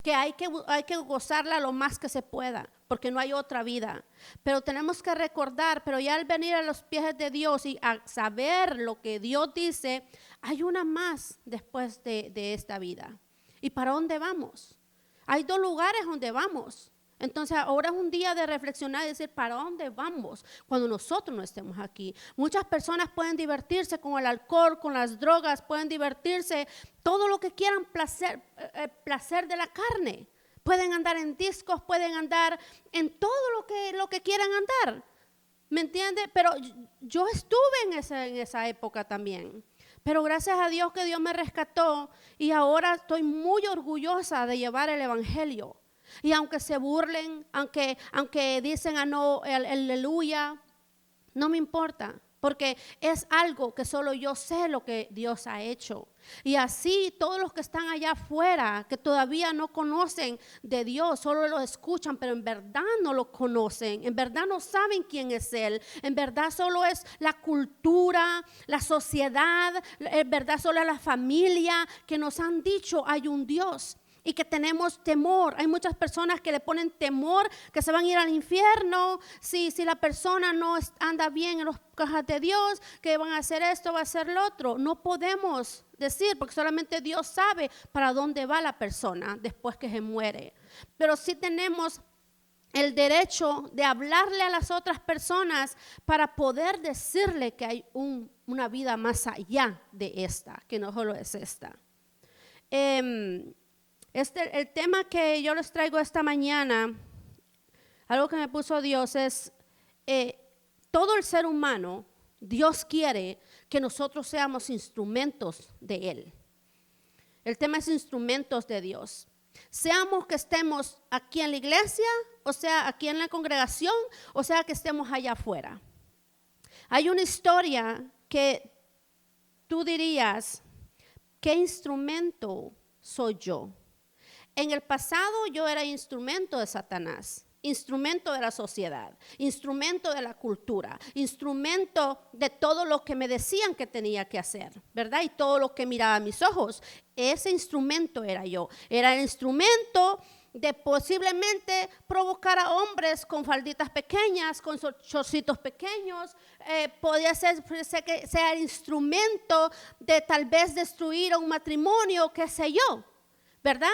que hay que gozarla lo más que se pueda, porque no hay otra vida. Pero tenemos que recordar, pero ya al venir a los pies de Dios y a saber lo que Dios dice, hay una más después de esta vida. ¿Y para dónde vamos? Hay dos lugares donde vamos. Entonces ahora es un día de reflexionar y decir, ¿para dónde vamos cuando nosotros no estemos aquí? Muchas personas pueden divertirse con el alcohol, con las drogas, pueden divertirse, todo lo que quieran, placer de la carne. Pueden andar en discos, pueden andar en todo lo que quieran andar. ¿Me entiende? Pero yo estuve en esa época también. Pero gracias a Dios que Dios me rescató y ahora estoy muy orgullosa de llevar el evangelio. Y aunque se burlen, aunque dicen no, aleluya, no me importa, porque es algo que solo yo sé lo que Dios ha hecho. Y así todos los que están allá afuera, que todavía no conocen de Dios, solo lo escuchan, pero en verdad no lo conocen, en verdad no saben quién es Él, en verdad solo es la cultura, la sociedad, en verdad solo es la familia que nos han dicho hay un Dios. Y que tenemos temor. Hay muchas personas que le ponen temor que se van a ir al infierno si la persona no anda bien en los cajas de Dios, que van a hacer esto, va a hacer lo otro. No podemos decir, porque solamente Dios sabe para dónde va la persona después que se muere. Pero sí tenemos el derecho de hablarle a las otras personas para poder decirle que hay una vida más allá de esta, que no solo es esta. El tema que yo les traigo esta mañana, algo que me puso Dios es, todo el ser humano, Dios quiere que nosotros seamos instrumentos de Él. El tema es instrumentos de Dios. Seamos que estemos aquí en la iglesia, o sea, aquí en la congregación, o sea, que estemos allá afuera. Hay una historia que tú dirías, ¿qué instrumento soy yo? En el pasado yo era instrumento de Satanás, instrumento de la sociedad, instrumento de la cultura, instrumento de todo lo que me decían que tenía que hacer, ¿verdad? Y todo lo que miraba a mis ojos, ese instrumento era yo. Era el instrumento de posiblemente provocar a hombres con falditas pequeñas, con chorcitos pequeños, podía ser que sea el instrumento de tal vez destruir un matrimonio, qué sé yo, ¿verdad?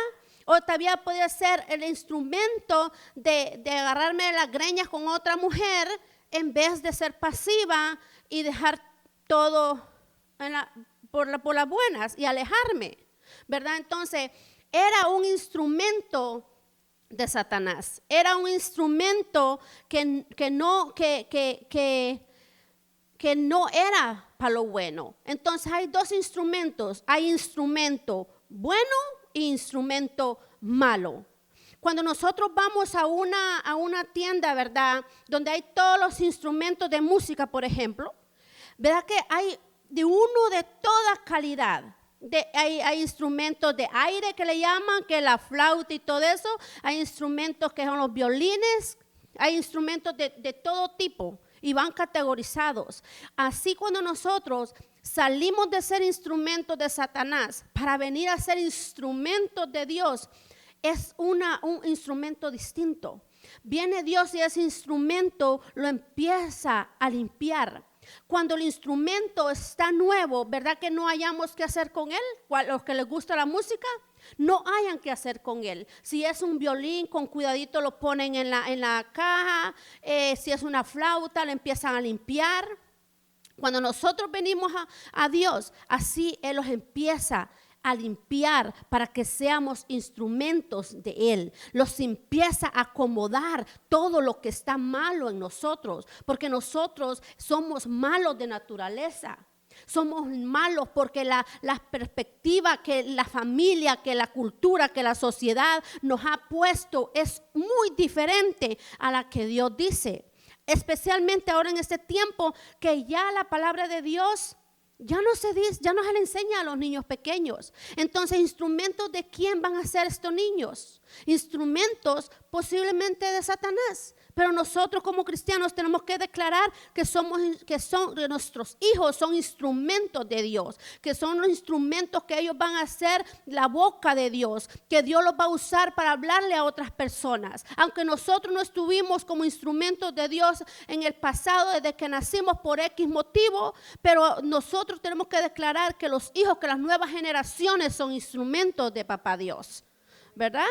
O todavía podía ser el instrumento de agarrarme de las greñas con otra mujer en vez de ser pasiva y dejar todo por las buenas y alejarme, ¿verdad? Entonces, era un instrumento de Satanás. Era un instrumento que no era para lo bueno. Entonces, hay dos instrumentos. Hay instrumento bueno e instrumento malo. Cuando nosotros vamos a una tienda, ¿verdad? Donde hay todos los instrumentos de música, por ejemplo, ¿verdad? Que hay de uno de toda calidad. Hay instrumentos de aire que le llaman, que la flauta y todo eso. Hay instrumentos que son los violines. Hay instrumentos de todo tipo y van categorizados. Así cuando nosotros salimos de ser instrumentos de Satanás para venir a ser instrumentos de Dios, es un instrumento distinto. Viene Dios y ese instrumento lo empieza a limpiar. Cuando el instrumento está nuevo, ¿verdad que no hayamos qué hacer con él? Los que les gusta la música, no hayan qué hacer con él. Si es un violín, con cuidadito lo ponen en la caja. Si es una flauta, lo empiezan a limpiar. Cuando nosotros venimos a Dios, así Él los empieza a limpiar para que seamos instrumentos de Él. Los empieza a acomodar todo lo que está malo en nosotros, porque nosotros somos malos de naturaleza. Somos malos porque la perspectiva que la familia, que la cultura, que la sociedad nos ha puesto es muy diferente a la que Dios dice. Especialmente ahora en este tiempo que ya la palabra de Dios ya no se dice, ya no se le enseña a los niños pequeños. Entonces, ¿instrumentos de quién van a ser estos niños? Instrumentos posiblemente de Satanás. Pero nosotros como cristianos tenemos que declarar que que nuestros hijos son instrumentos de Dios, que son los instrumentos que ellos van a ser la boca de Dios, que Dios los va a usar para hablarle a otras personas. Aunque nosotros no estuvimos como instrumentos de Dios en el pasado desde que nacimos por X motivo, pero nosotros tenemos que declarar que los hijos, que las nuevas generaciones son instrumentos de Papá Dios, ¿verdad?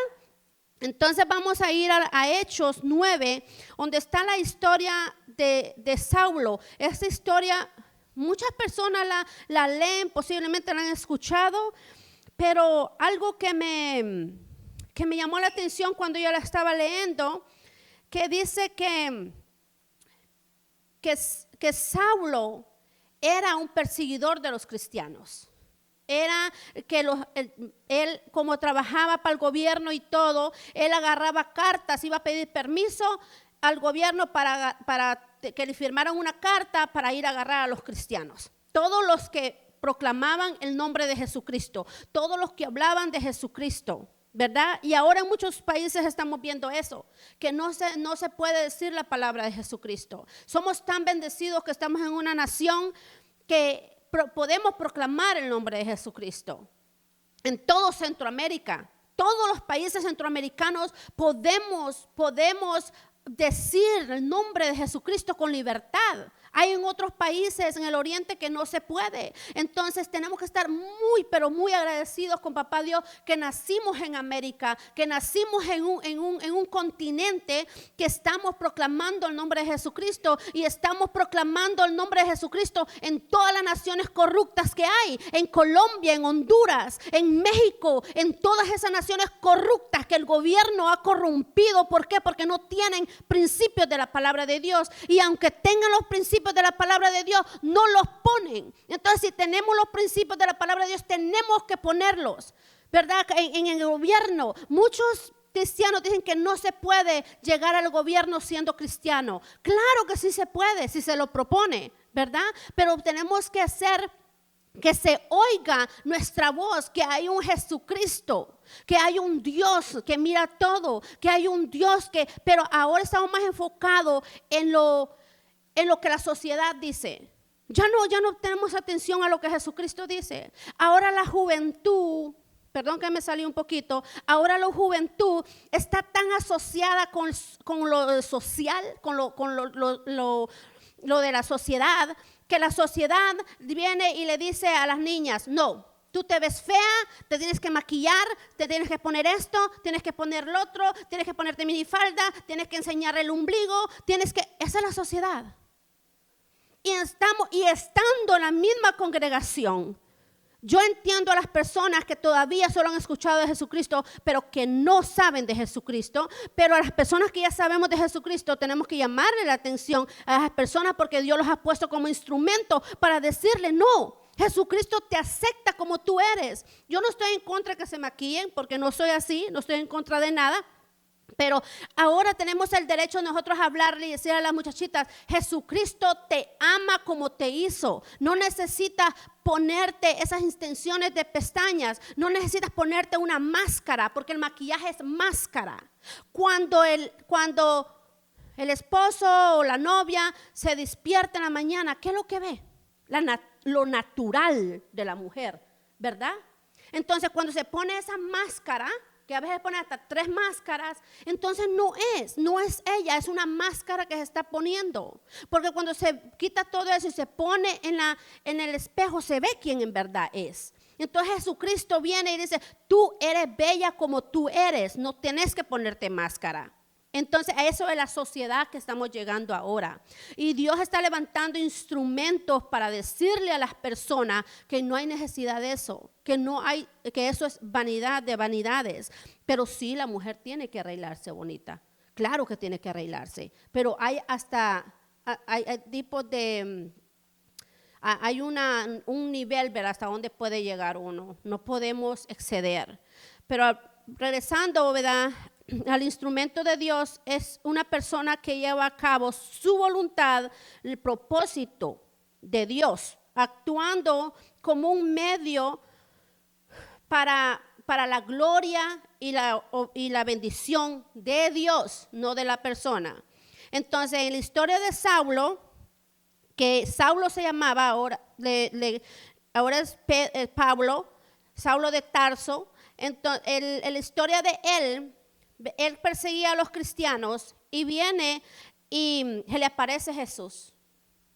Entonces vamos a ir a Hechos 9, donde está la historia de Saulo. Esta historia, muchas personas la leen, posiblemente la han escuchado, pero algo que me llamó la atención cuando yo la estaba leyendo, que dice que Saulo era un perseguidor de los cristianos. Era que él, como trabajaba para el gobierno y todo, él agarraba cartas, iba a pedir permiso al gobierno para que le firmaran una carta para ir a agarrar a los cristianos. Todos los que proclamaban el nombre de Jesucristo, todos los que hablaban de Jesucristo, ¿verdad? Y ahora en muchos países estamos viendo eso, que no se puede decir la palabra de Jesucristo. Somos tan bendecidos que estamos en una nación que podemos proclamar el nombre de Jesucristo. En todo Centroamérica, todos los países centroamericanos podemos decir el nombre de Jesucristo con libertad. Hay en otros países en el oriente que no se puede. Entonces tenemos que estar muy, pero muy agradecidos con Papá Dios que nacimos en América, que nacimos en un continente que estamos proclamando el nombre de Jesucristo y estamos proclamando el nombre de Jesucristo en todas las naciones corruptas que hay, en Colombia, en Honduras, en México, en todas esas naciones corruptas que el gobierno ha corrompido. ¿Por qué? Porque no tienen principios de la palabra de Dios, y aunque tengan los principios de la palabra de Dios, no los ponen. Entonces, si tenemos los principios de la palabra de Dios, tenemos que ponerlos, ¿verdad? En el gobierno, muchos cristianos dicen que no se puede llegar al gobierno siendo cristiano. Claro que sí se puede, si se lo propone, ¿verdad? Pero tenemos que hacer que se oiga nuestra voz, que hay un Jesucristo, que hay un Dios que mira todo, que hay un Dios pero ahora estamos más enfocados en lo que la sociedad dice. Ya no tenemos atención a lo que Jesucristo dice. Ahora la juventud, perdón que me salí un poquito, ahora la juventud está tan asociada con lo social, con lo de la sociedad, que la sociedad viene y le dice a las niñas: no, tú te ves fea, te tienes que maquillar, te tienes que poner esto, tienes que poner lo otro, tienes que ponerte minifalda, tienes que enseñar el ombligo, esa es la sociedad. Y estando en la misma congregación, yo entiendo a las personas que todavía solo han escuchado de Jesucristo, pero que no saben de Jesucristo. Pero a las personas que ya sabemos de Jesucristo, tenemos que llamarle la atención a las personas, porque Dios los ha puesto como instrumento para decirle: no, Jesucristo te acepta como tú eres. Yo no estoy en contra de que se maquillen, porque no soy así, no estoy en contra de nada. Pero ahora tenemos el derecho nosotros a hablarle y decir a las muchachitas: Jesucristo te ama como te hizo. No necesitas ponerte esas extensiones de pestañas, no necesitas ponerte una máscara, porque el maquillaje es máscara. Cuando el esposo o la novia se despierta en la mañana, ¿qué es lo que ve? Lo natural de la mujer, ¿verdad? Entonces, cuando se pone esa máscara, que a veces pone hasta 3 máscaras, entonces no es ella, es una máscara que se está poniendo. Porque cuando se quita todo eso y se pone en el espejo, se ve quién en verdad es. Entonces Jesucristo viene y dice: tú eres bella como tú eres, no tienes que ponerte máscara. Entonces, a eso es la sociedad que estamos llegando ahora. Y Dios está levantando instrumentos para decirle a las personas que no hay necesidad de eso, que eso es vanidad de vanidades. Pero sí, la mujer tiene que arreglarse bonita. Claro que tiene que arreglarse. Pero hay tipos de... Hay un nivel, ¿verdad?, hasta donde puede llegar uno. No podemos exceder. Pero regresando, ¿verdad?, al instrumento de Dios, es una persona que lleva a cabo su voluntad, el propósito de Dios, actuando como un medio para la gloria y la bendición de Dios, no de la persona. Entonces, en la historia de Saulo, que Saulo se llamaba, ahora es Pablo, Saulo de Tarso. Entonces, en la historia de él perseguía a los cristianos y viene y se le aparece Jesús.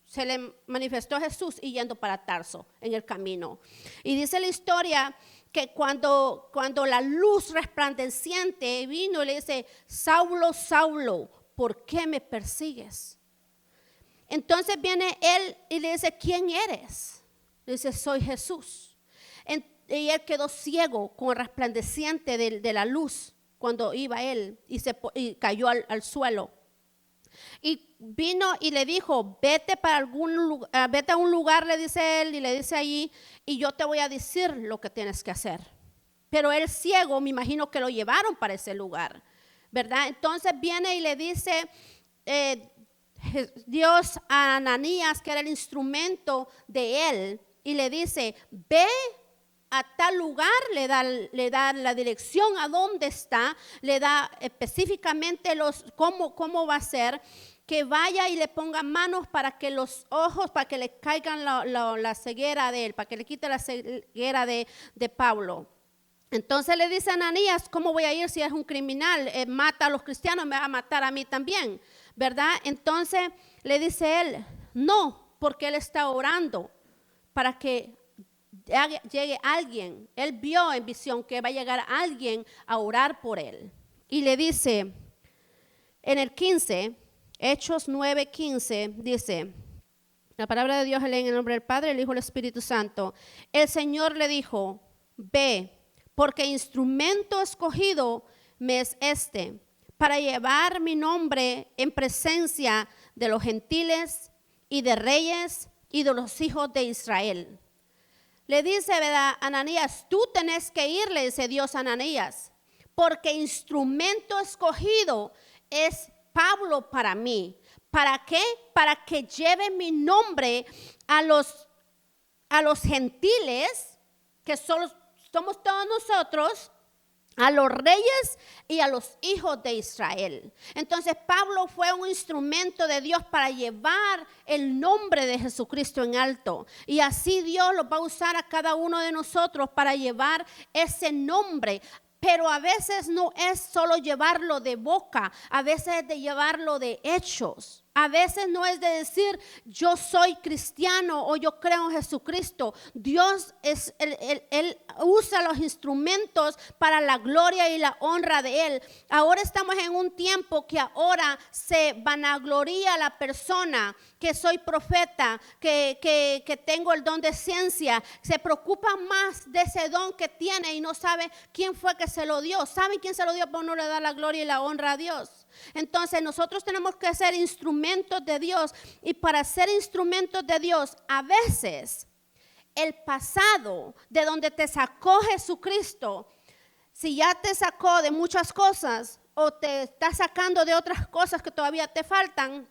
Se le manifestó Jesús y yendo para Tarso en el camino. Y dice la historia que cuando la luz resplandeciente vino y le dice, Saulo, Saulo, ¿por qué me persigues? Entonces viene él y le dice, ¿quién eres? Le dice, soy Jesús. Y él quedó ciego con el resplandeciente de la luz cuando iba él y cayó al suelo. Y vino y le dijo, vete a un lugar, le dice él, y le dice allí, y yo te voy a decir lo que tienes que hacer. Pero él ciego, me imagino que lo llevaron para ese lugar, ¿verdad? Entonces viene y le dice Dios a Ananías, que era el instrumento de él, y le dice, ve a tal lugar, le da la dirección a dónde está, le da específicamente cómo va a ser, que vaya y le ponga manos para que los ojos, para que le caigan la ceguera de él, para que le quite la ceguera de Pablo. Entonces le dice a Ananías, ¿cómo voy a ir si es un criminal? Mata a los cristianos, me va a matar a mí también, ¿verdad? Entonces le dice él, no, porque él está orando para que llegue alguien. Él vio en visión que va a llegar alguien a orar por él. Y le dice, en el 15, Hechos 9:15, dice, la palabra de Dios lee en el nombre del Padre, el Hijo y el Espíritu Santo. El Señor le dijo, ve, porque instrumento escogido me es para llevar mi nombre en presencia de los gentiles y de reyes y de los hijos de Israel. Le dice, ¿verdad, Ananías? Tú tenés que ir, le dice Dios a Ananías, porque instrumento escogido es Pablo para mí. ¿Para qué? Para que lleve mi nombre a los gentiles, que somos todos nosotros, a los reyes y a los hijos de Israel. Entonces Pablo fue un instrumento de Dios para llevar el nombre de Jesucristo en alto. Y así Dios lo va a usar a cada uno de nosotros para llevar ese nombre. Pero a veces no es solo llevarlo de boca, a veces es de llevarlo de hechos. A veces no es de decir yo soy cristiano o yo creo en Jesucristo. Dios él usa los instrumentos para la gloria y la honra de Él. Ahora estamos en un tiempo que ahora se vanagloria la persona, que soy profeta, que tengo el don de ciencia. Se preocupa más de ese don que tiene y no sabe quién fue que se lo dio. ¿Saben quién se lo dio? Pero no le da la gloria y la honra a Dios. Entonces nosotros tenemos que ser instrumentos de Dios, y para ser instrumentos de Dios a veces el pasado de donde te sacó Jesucristo, si ya te sacó de muchas cosas o te está sacando de otras cosas que todavía te faltan,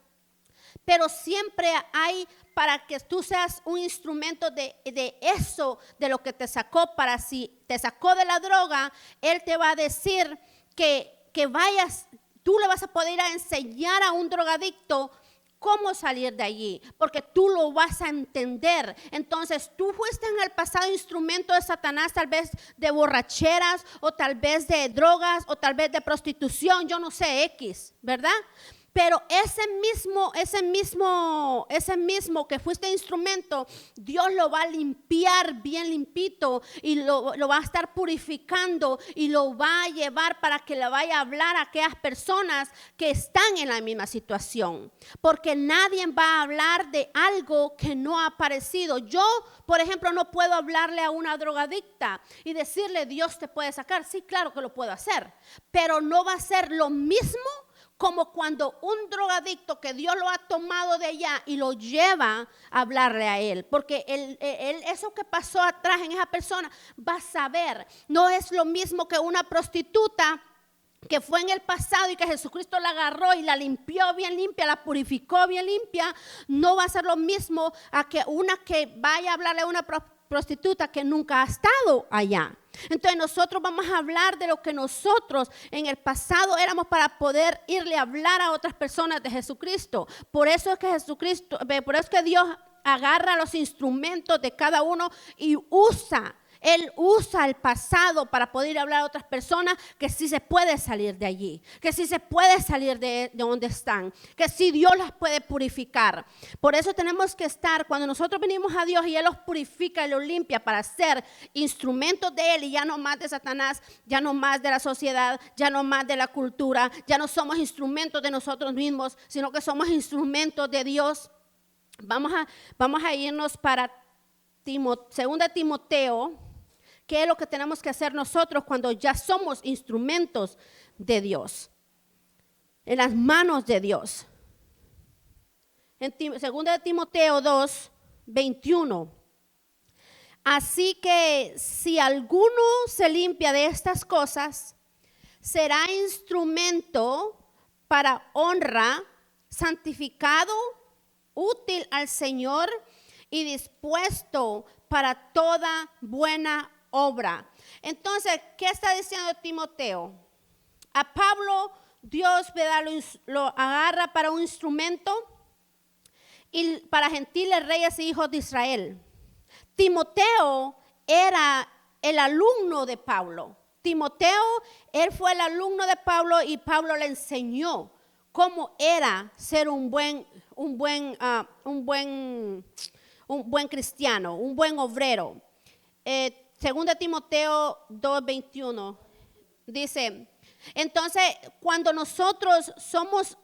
pero siempre hay para que tú seas un instrumento de eso, de lo que te sacó. Para si te sacó de la droga, Él te va a decir que vayas. Tú le vas a poder ir a enseñar a un drogadicto cómo salir de allí, porque tú lo vas a entender. Entonces tú fuiste en el pasado instrumento de Satanás, tal vez de borracheras, o tal vez de drogas, o tal vez de prostitución, yo no sé, X, ¿verdad? Pero ese mismo que fuiste instrumento, Dios lo va a limpiar bien limpito y lo va a estar purificando y lo va a llevar para que le vaya a hablar a aquellas personas que están en la misma situación. Porque nadie va a hablar de algo que no ha aparecido. Yo, por ejemplo, no puedo hablarle a una drogadicta y decirle Dios te puede sacar. Sí, claro que lo puedo hacer, pero no va a ser lo mismo como cuando un drogadicto que Dios lo ha tomado de allá y lo lleva a hablarle a él. Porque eso que pasó atrás en esa persona va a saber. No es lo mismo que una prostituta que fue en el pasado y que Jesucristo la agarró y la limpió bien limpia, la purificó bien limpia. No va a ser lo mismo a que una que vaya a hablarle a una prostituta que nunca ha estado allá. Entonces nosotros vamos a hablar de lo que nosotros en el pasado éramos para poder irle a hablar a otras personas de Jesucristo. Por eso es que Dios agarra los instrumentos de cada uno y Él usa el pasado para poder hablar a otras personas que sí se puede salir de allí, que sí se puede salir de donde están, que sí Dios las puede purificar. Por eso tenemos que estar, cuando nosotros venimos a Dios y Él los purifica y los limpia para ser instrumentos de Él y ya no más de Satanás, ya no más de la sociedad, ya no más de la cultura, ya no somos instrumentos de nosotros mismos, sino que somos instrumentos de Dios. Vamos a irnos para 2 Timoteo. ¿Qué es lo que tenemos que hacer nosotros cuando ya somos instrumentos de Dios? En las manos de Dios. En 2 Timoteo 2, 21. Así que si alguno se limpia de estas cosas, será instrumento para honra, santificado, útil al Señor y dispuesto para toda buena obra. Entonces, ¿qué está diciendo Timoteo? A Pablo Dios lo agarra para un instrumento y para gentiles, reyes y hijos de Israel. Timoteo era el alumno de Pablo. Timoteo, él fue el alumno de Pablo y Pablo le enseñó cómo era ser un buen cristiano, un buen obrero. 2 Timoteo 2:21 dice, entonces cuando nosotros somos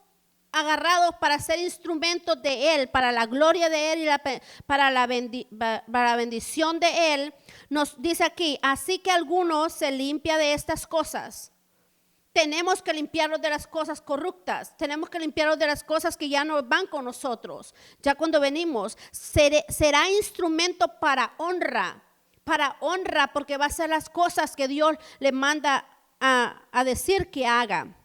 agarrados para ser instrumentos de Él, para la gloria de Él y para la bendición de Él, nos dice aquí, así que alguno se limpia de estas cosas. Tenemos que limpiarnos de las cosas corruptas, tenemos que limpiarnos de las cosas que ya no van con nosotros. Ya cuando venimos, será instrumento para honra, porque va a ser las cosas que Dios le manda a decir que haga.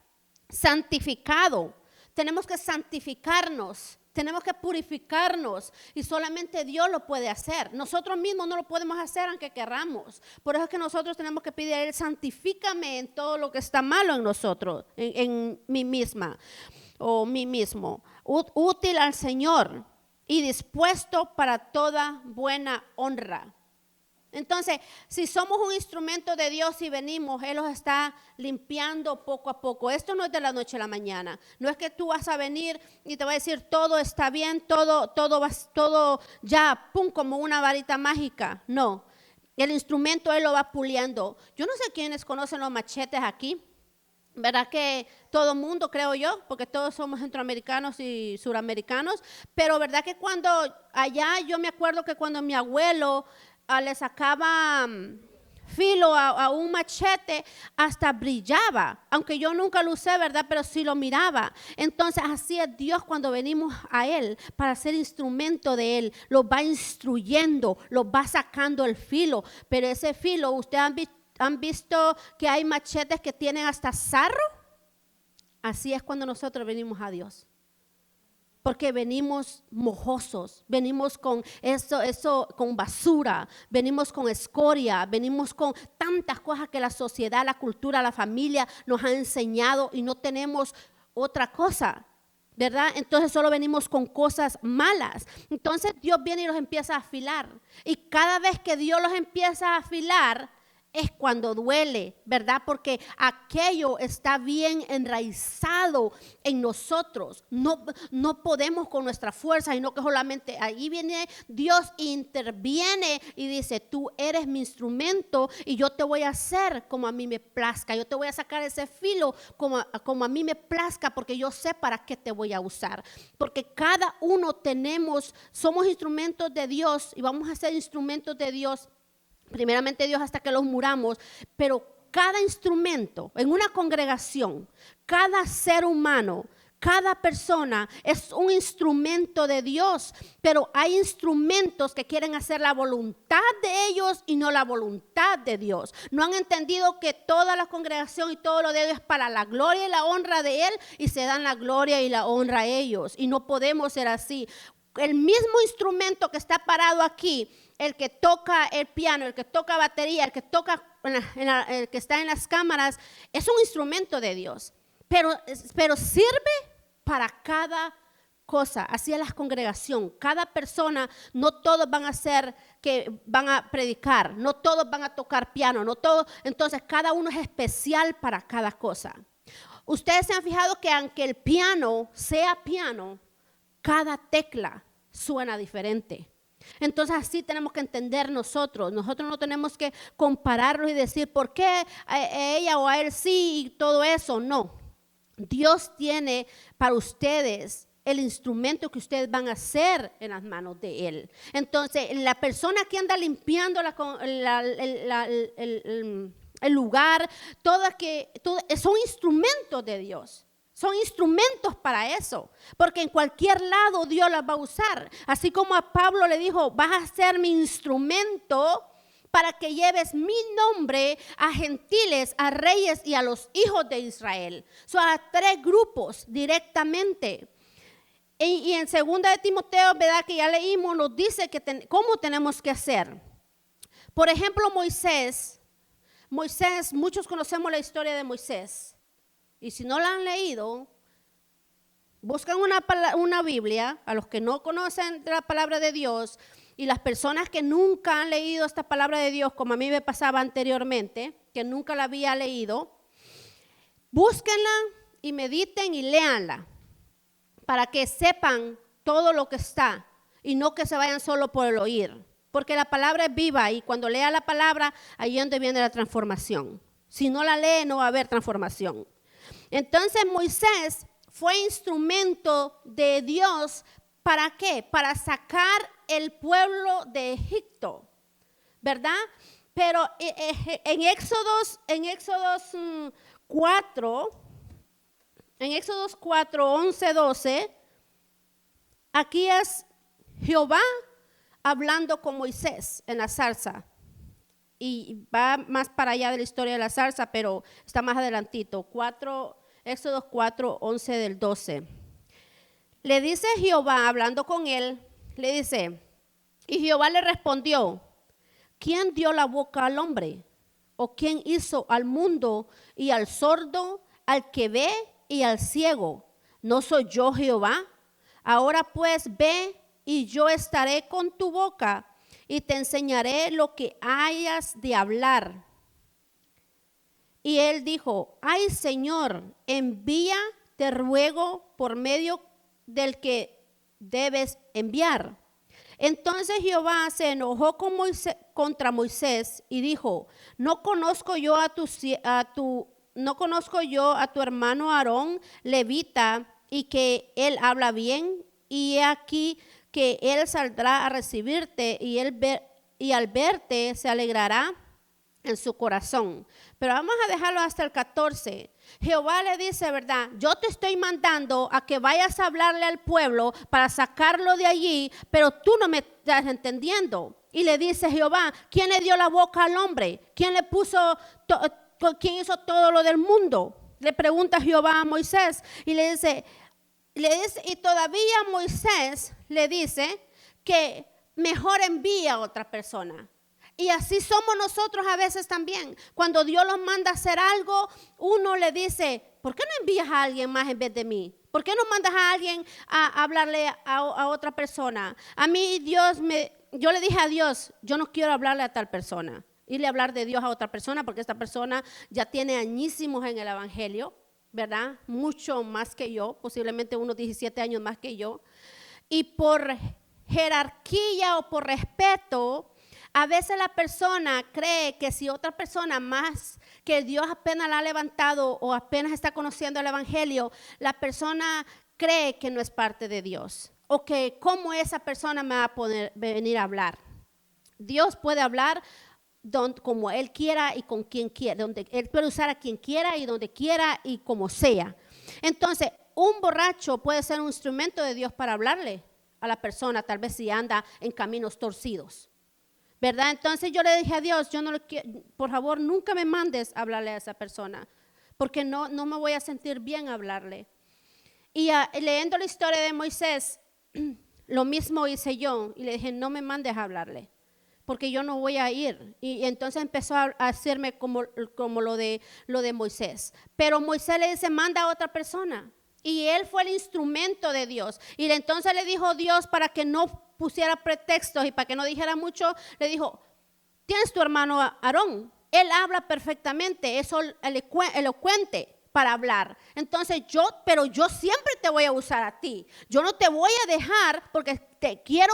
Santificado, tenemos que santificarnos, tenemos que purificarnos y solamente Dios lo puede hacer. Nosotros mismos no lo podemos hacer aunque querramos. Por eso es que nosotros tenemos que pedir a Él, santifícame en todo lo que está malo en nosotros, en mí misma o mí mismo. Útil al Señor y dispuesto para toda buena honra. Entonces, si somos un instrumento de Dios y venimos, Él los está limpiando poco a poco. Esto no es de la noche a la mañana. No es que tú vas a venir y te va a decir todo está bien, todo ya, pum, como una varita mágica. No, el instrumento Él lo va puliendo. Yo no sé quiénes conocen los machetes aquí. ¿Verdad que todo mundo, creo yo, porque todos somos centroamericanos y suramericanos? Pero ¿verdad que cuando allá, yo me acuerdo que cuando mi abuelo le sacaba filo a un machete, hasta brillaba, aunque yo nunca lo usé, ¿verdad? Pero sí lo miraba. Entonces así es Dios cuando venimos a Él para ser instrumento de Él, lo va instruyendo, lo va sacando el filo, pero ese filo, ¿ustedes han visto que hay machetes que tienen hasta sarro? Así es cuando nosotros venimos a Dios. Porque venimos mojosos, venimos con eso con basura, venimos con escoria, venimos con tantas cosas que la sociedad, la cultura, la familia nos ha enseñado y no tenemos otra cosa, ¿verdad? Entonces solo venimos con cosas malas. Entonces Dios viene y los empieza a afilar. Y cada vez que Dios los empieza a afilar, es cuando duele, ¿verdad? Porque aquello está bien enraizado en nosotros. No podemos con nuestra fuerza, sino que solamente ahí viene Dios, interviene y dice, tú eres mi instrumento y yo te voy a hacer como a mí me plazca. Yo te voy a sacar ese filo como a mí me plazca, porque yo sé para qué te voy a usar. Porque cada uno somos instrumentos de Dios y vamos a ser instrumentos de Dios. Primeramente Dios hasta que los muramos, pero cada instrumento en una congregación, cada ser humano, cada persona es un instrumento de Dios, pero hay instrumentos que quieren hacer la voluntad de ellos y no la voluntad de Dios. No han entendido que toda la congregación y todo lo de Dios es para la gloria y la honra de Él y se dan la gloria y la honra a ellos y no podemos ser así. El mismo instrumento que está parado aquí, el que toca el piano, el que toca batería, el que toca el que está en las cámaras, es un instrumento de Dios, pero sirve para cada cosa. Así es la congregación. Cada persona, no todos van a ser que van a predicar, no todos van a tocar piano, no todos. Entonces, cada uno es especial para cada cosa. Ustedes se han fijado que aunque el piano sea piano, cada tecla suena diferente. Entonces así tenemos que entender nosotros. Nosotros no tenemos que compararlos y decir por qué a ella o a él sí y todo eso. No. Dios tiene para ustedes el instrumento que ustedes van a hacer en las manos de Él. Entonces, la persona que anda limpiando el lugar, son instrumentos de Dios. Son instrumentos para eso, porque en cualquier lado Dios las va a usar. Así como a Pablo le dijo, vas a ser mi instrumento para que lleves mi nombre a gentiles, a reyes y a los hijos de Israel. Son a 3 grupos directamente. Y en 2 de Timoteo, ¿verdad? Que ya leímos, nos dice cómo tenemos que hacer. Por ejemplo, Moisés, muchos conocemos la historia de Moisés. Y si no la han leído, buscan una Biblia, a los que no conocen la palabra de Dios, y las personas que nunca han leído esta palabra de Dios, como a mí me pasaba anteriormente, que nunca la había leído, búsquenla y mediten y léanla, para que sepan todo lo que está, y no que se vayan solo por el oír, porque la palabra es viva, y cuando lea la palabra, ahí es donde viene la transformación. Si no la lee, no va a haber transformación. Entonces Moisés fue instrumento de Dios, ¿para qué? Para sacar el pueblo de Egipto, ¿verdad? Pero en Éxodos 4, 11, 12, aquí es Jehová hablando con Moisés en la zarza. Y va más para allá de la historia de la zarza, pero está más adelantito. Éxodo 4, 11 del 12. Le dice Jehová, hablando con él, le dice, y Jehová le respondió, ¿quién dio la boca al hombre? ¿O quién hizo al mundo y al sordo, al que ve y al ciego? ¿No soy yo Jehová? Ahora pues ve y yo estaré con tu boca y te enseñaré lo que hayas de hablar. Y él dijo, ay Señor, envía, te ruego, por medio del que debes enviar. Entonces Jehová se enojó contra Moisés y dijo, ¿no conozco yo a tu hermano Aarón, levita, y que él habla bien? Y he aquí que él saldrá a recibirte y al verte se alegrará en su corazón. Pero vamos a dejarlo hasta el 14. Jehová le dice, ¿verdad? Yo te estoy mandando a que vayas a hablarle al pueblo para sacarlo de allí, pero tú no me estás entendiendo. Y le dice Jehová, ¿quién le dio la boca al hombre? ¿Quién quién hizo todo lo del mundo? Le pregunta Jehová a Moisés y le dice, y todavía Moisés le dice que mejor envía a otra persona. Y así somos nosotros a veces también. Cuando Dios nos manda a hacer algo, uno le dice, ¿por qué no envías a alguien más en vez de mí? ¿Por qué no mandas a alguien a hablarle a otra persona? A mí yo le dije a Dios, yo no quiero hablarle a tal persona. Irle a hablar de Dios a otra persona, porque esta persona ya tiene añísimos en el evangelio, ¿verdad? Mucho más que yo, posiblemente unos 17 años más que yo. Y por jerarquía o por respeto, a veces la persona cree que si otra persona más que Dios apenas la ha levantado o apenas está conociendo el evangelio, la persona cree que no es parte de Dios. O que cómo esa persona me va a venir a hablar. Dios puede hablar como Él quiera y con quien quiera, donde Él puede usar a quien quiera y donde quiera y como sea. Entonces, un borracho puede ser un instrumento de Dios para hablarle a la persona, tal vez si anda en caminos torcidos, ¿verdad? Entonces yo le dije a Dios, yo no le quiero, por favor, nunca me mandes a hablarle a esa persona, porque no me voy a sentir bien hablarle. Y leyendo la historia de Moisés, lo mismo hice yo, y le dije, no me mandes a hablarle, porque yo no voy a ir. Y entonces empezó a hacerme como lo de Moisés. Pero Moisés le dice, manda a otra persona. Y él fue el instrumento de Dios. Y entonces le dijo Dios, para que no pusiera pretextos y para que no dijera mucho, le dijo, tienes tu hermano Aarón. Él habla perfectamente, es elocuente para hablar. Entonces pero yo siempre te voy a usar a ti. Yo no te voy a dejar porque te quiero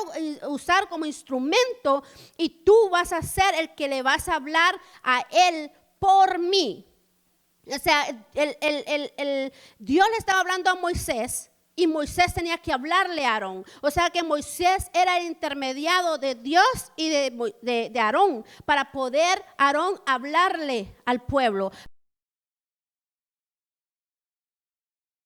usar como instrumento y tú vas a ser el que le vas a hablar a él por mí. O sea, Dios le estaba hablando a Moisés y Moisés tenía que hablarle a Aarón. O sea que Moisés era el intermediario de Dios y de Aarón para poder Aarón hablarle al pueblo.